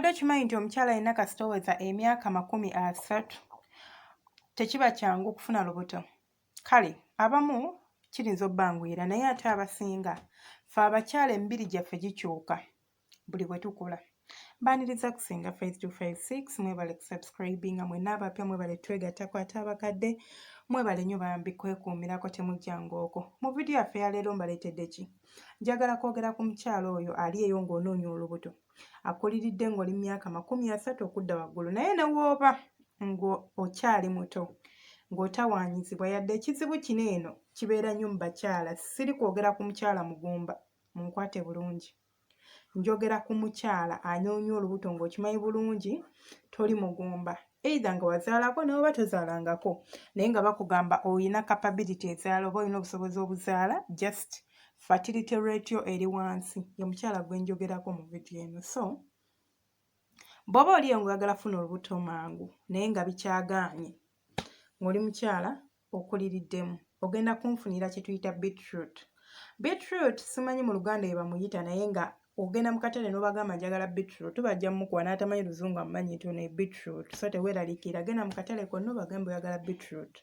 obadde okimanyi nti omukyala alina kasitoweza emyaka 30 tekiba kyangu okufuna lubuto. Kale abamu kirinza obbanguyira naye ate abasinga fe abakyala emibiri gyaffe gikyuka buli bwe tukula. Mbaniriza ku Senga 5256 mwebale kusubscribinga mwenna abapya mwebale twegattako ate abakadde mwebale nnyo bambi kwekuumirako temujjangooko. Mu vidiyo yaffe ya leero mbaleetedde ki? Njagala kwogera ku mukyala oyo ali eyo ng'onoonya olubuto. Akuliridde ng'oli mu myaka 30 okudda waggulu naye ne wooba ng'okyali muto ng'otawaanyizibwa yadde ekizibu kino eno kibeera nnyo mu bakyala. Siri kwogera ku mukyala mugumba, munkwate bulungi. Njogera ku mukyala anoonya olubuto ng'okimanyi bulungi toli mugumba. Either nga wazaalako n'oba tozaalangako naye nga bakugamba oyina capability ezaala oba olina obusobozi obuzaala, just fertility ratio eri wansi. Ye mukyala gwe njogerako mu vidiyo eno. So bw'oba oliyo ng'oyagala kufuna olubuto mangu naye nga bikyagaanye ng'oli mukyala okuliriddemu, ogenda kunfunira kye tuyita beetroot. Beetroot simanyi mu Luganda ye bamuyita naye nga ogenda mu katale n'obagamba njagala beetroot bajja mukuwa n'atamanyi Luzungu amanyi nti ono beetroot. So teweeraliikirira, genda mu katale konna obagambe oyagala beetroot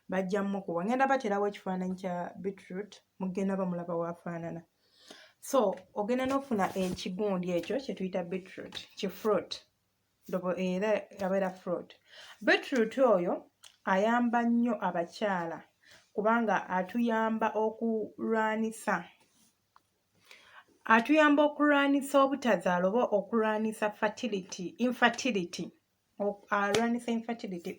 bajja mukuwa. Ngenda bateerawo ekifaananyi kya beetroot mugenda bamulaba waafaanana. So ogenda n'ofuna ekigundi ekyo kye tuyita beetroot, kifruit era abeera fruit. Beetroot oyo ayamba nnyo abakyala kubanga atuyamba okulwanisa obutazaala oba okulwanisa infertility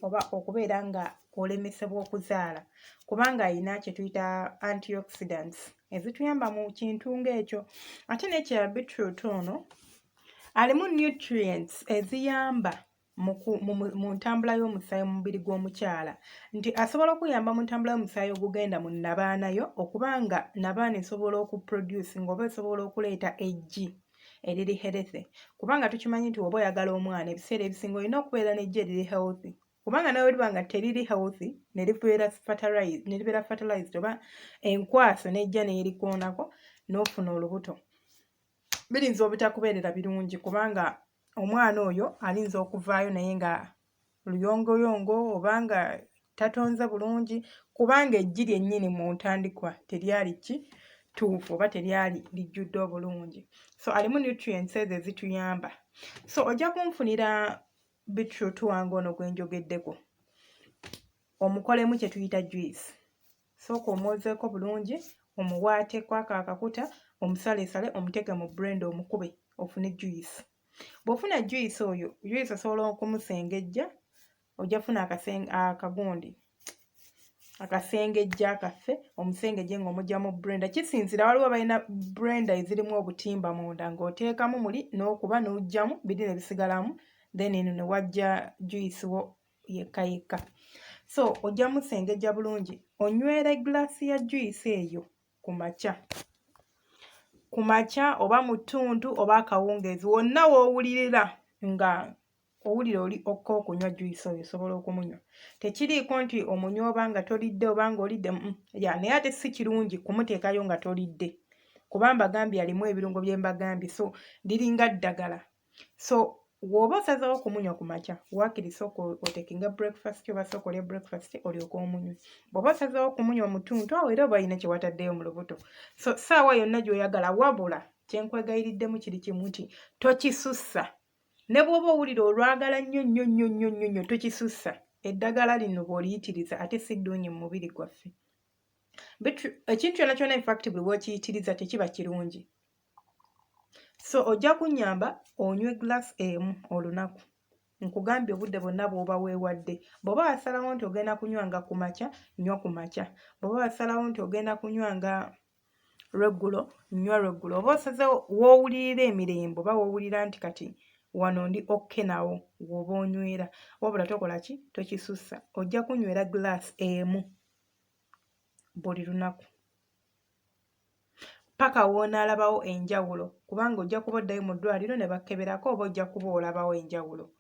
oba okubeera nga olemesebwa okuzaala kubanga ayina kye tuyita antioxidants ezituyamba mu kintu ng'ekyo. Ate n'ekirala beetroot ono alimu nutrients eziyamba mu ntambula y'omusaayi mu mubiri gw'omukyala, nti asobola okuyamba mu ntambula y'omusaayi ogugenda mu nabaanayo okubanga nabaana esobola okuproduce ng'oba esobola okuleeta eggi eriri healthy kubanga tukimanyi nti oba oyagala omwana ebiseera ebisinga olina okubeera n'eggi eriri healthy kubanga nawe liba nga teriri healthy ne libeera fertilized oba enkwaso n'ejja n'erikoonako n'ofuna olubuto, birinza obutakubeerera birungi kubanga omwana oyo alinza okuvaayo naye nga luyongoyongo oba nga tatonze bulungi kubanga eggi lyennyini mu ntandikwa teryali tuufu oba teryali lijjudde obulungi. So alimu nutrients ezo ezituyamba. So ojja kunfunira beetroot wange ono gwe njogeddeko, omukolemu kye tuyita juice. Sooka omwozeeko bulungi, omuwaateko akakuta, omusalesale, omuteeke mu blender omukube ofune juice. Bw'ofuna juice oyo, juice osobola okumusengejja, ojja funa akagundi akasengejja kaffe, omusengejje ng'omugyamu blender. Kisinzira waliwo balina blender ezirimu obutimba munda ng'oteekamu muli n'okuba n'oggyamu biri ne bisigalamu, then eno ne wajja juice wo yekka. So ojja musengejja bulungi, onywera eglaasi ya juice eyo ku makya oba mu ttuntu oba akawungeezi wonna w'owulirira nga owulira oli okka okunywa juice oyo osobola okumunywa. Tekiriiko nti omunywa oba nga tolidde oba ng'olidde naye ate si kirungi kumuteekayo nga tolidde kuba mbagambye alimu ebirungo bye mbagambye, so liringa ddagala. So bw'oba osazeewo okumunywa ku makya waakiri oteekinga breakfast oba sooka olya breakfast olyoke omunywe. Bw'oba osazeewo okumunywa mu ttuntu awo era oba olina kye wataddeyo mu lubuto. So ssaawa yonna gy'oyagala, wabula kye nkwegayiriddemu kiri kimu nti tokisussa. Ne bw'oba owulira olwagala nnyo tokisussa. Eddagala lino bw'oliyitiriza ate si ddungi mu mubiri gwaffe. Ekintu kyonna in fact bwe bw'okiyitiriza tekiba kirungi. So ojja kunnyamba onywe glass emu olunaku. Nkugambye obudde bwonna bw'oba weewadde. Bw'oba wasalawo nti ogenda kunywanga ku makya, nywa ku makya. Bw'oba wasalawo nti ogenda kunywanga regulo, nywa regulo. Oba osazeewo w'owulirira emirembe oba w'owulira nti kati wano ndi okke nawo w'oba onywera. Wabula tokola ki? Tokisussa. Ojja kunywera glass emu buli lunaku paka w'onaalabawo enjawulo kubanga ojja kuba oddayo mu ddwaliro ne bakkeberako oba ojja kuba olabawo enjawulo.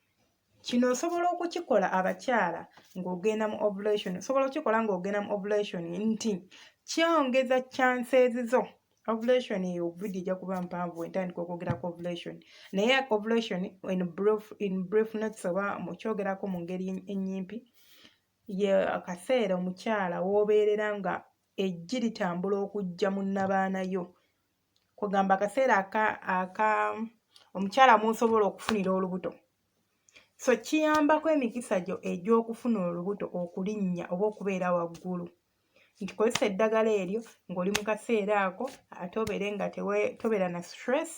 Kino osobola okukikola abakyala ng'ogenda mu ovulation. Osobola okukikola ng'ogenda mu ovulation nti kyongeza chances zo Ovulation eyo video ejja kuba mpanvu entandika okwogerako ovulation naye ovulation in brief notes oba mukyogerako mu ngeri ennyimpi ye akaseera omukyala w'obeerera nga eggi litambula okujja mu nnabaanayo kugamba akaseera omukyala mw'osobola okufunira olubuto so kiyambako emikisa gyo egy'okufuna olubuto okulinnya oba okubeera waggulu nti kozesa eddagala eryo ng'oli mu kaseera ako ate obeere nga tobeera na stress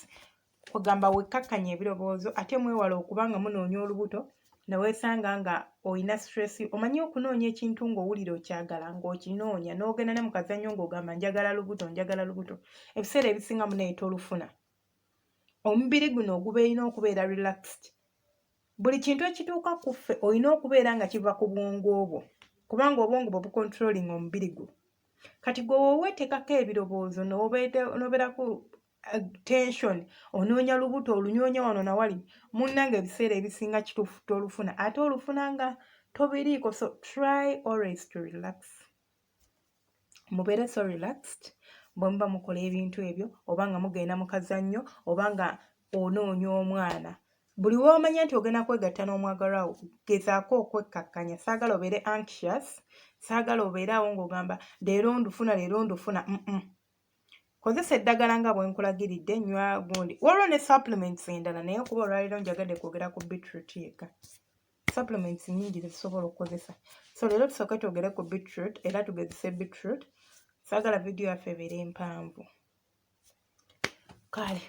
kugamba wekkakkanya ebirowoozo ate mwewala okuba nga munoonya olubuto ne weesanga nga olina stress omanyi okunoonya ekintu ng'owulira okyagala ng'okinoonya n'ogenda ne mu kazannyo ng'ogamba njagala lubuto ebiseera ebisinga munaye tolufuna omubiri guno ogubeerina okubeera relaxed buli kintu ekituuka ku ffe olina okubeera nga kiva ku bwongo obwo kubanga obwongo bwe bucontrolling omubiri gwo kati gwe weetekako ebirowoozo n'obeerako tension onoonya lubuto olunyoonya wano na wali munnange ebiseera ebisinga kituufu tolufuna ate olufuna nga tobiriiko so try always to relax mubeere so relaxed bwe muba mukola ebintu ebyo oba nga mugenda mu kazannyo oba nga onoonya omwana buli w'omanya nti ogenda kwegatta n'omwagalwa wo gezaako okwekkakkanya saagala obeere anxious saagala obeere awo ng'ogamba leero ndufuna kozesa eddagala nga bwe nkulagiridde nywa gundi waliwo ne supplements endala naye okuba olwaleero njagadde kwogera ku beetroot yekka supplements nnyingi zetusobola okukozesa so leero tusooke twogere ku beetroot era tugezese beetroot saagala vidiyo yaffe ebeere mpanvu kale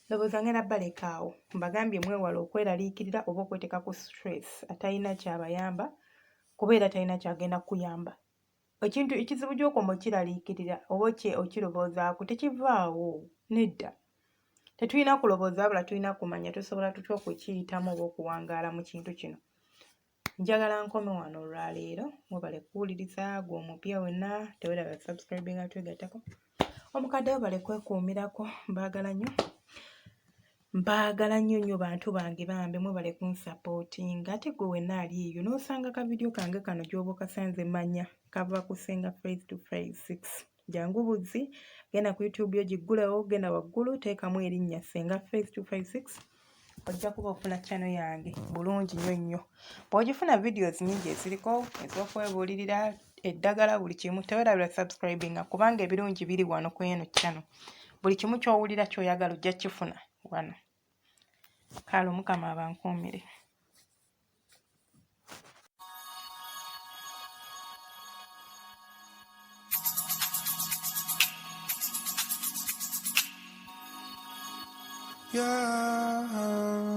ndowooza ngenda baleka awo mbagambye mwewala okweraliikirira oba okweteeka ku stress atalina kyabayamba kubeera talina kyagenda kuyamba ekintu ekizibu gy'okoma okiraliikirira oba okirowoozaako tekivaawo nedda tetulina kulowooza wabula tulina kumanya tusobola tutya okukiyitamu oba okuwangaala mu kintu kino njagala nkome wano olwaleero mwebale kuwuliriza gwe omupya wenna teweeraba subscribing atwegattako omukadde webale kwekuumirako mbaagala nnyo bantu bange bambe mwebale kunsapootinga ate gwe wenna ali eyo n'osanga akavidiyo kange kano gy'oba okasanze manya kava ku Senga face to face 6 jangu buzzi genda ku YouTube yo giggulewo genda waggulu teekamu erinnya Senga face to face 6 ojja kuba ofuna channel yange bulungi nnyo bw'ogifuna videos nnyingi eziriko ez'okwebuulirira eddagala buli kimu teweerabira subscribing kubanga ebirungi biri wano ku eno channel buli kimu ky'owulira ky'oyagala ojja kifuna wano kale Mukama abankuumire Yeah.